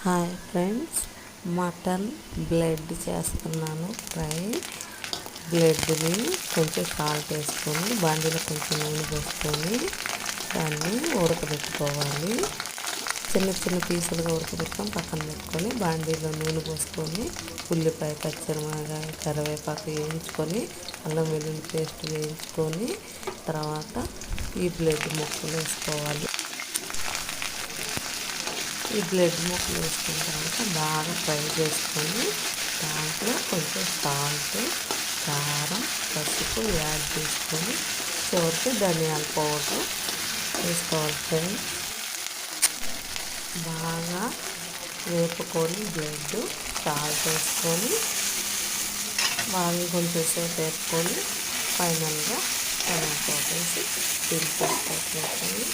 Hi friends, mutton blood చేస్తున్నాను fry. బ్లడ్ని కొంచెం salt వేసుకొని బాండీలో కొంచెం నూనె పోసుకొని దాన్ని ఉడకబెట్టుకోవాలి. చిన్న చిన్న పీసులుగా ఉడకబెట్టుకొని పక్కన పెట్టుకొని బాండీలో నూనె పోసుకొని ఉల్లిపాయ, పచ్చిమిరపకాయ, కరివేపాకు వేయించుకొని అల్లం వెల్లుల్లి పేస్ట్ వేయించుకొని తర్వాత ఈ బ్లడ్ ముక్కలు వేసుకోవాలి. ఈ బ్లడ్ ముక్కలు వేసుకున్న తర్వాత బాగా ఫ్రై చేసుకొని దాంట్లో కొంచెం సాల్ట్, కారం, పసుపు యాడ్ చేసుకొని చివరికి ధనియాల పౌడర్ వేసుకోవాలి ఫ్రెండ్స్. బాగా వేపుకొని బ్లడ్ సాల్ట్ వేసుకొని బాగా కొంచెం సేపు వేసుకొని ఫైనల్గా టమాటో వేసి దింపేసుకోవాలి.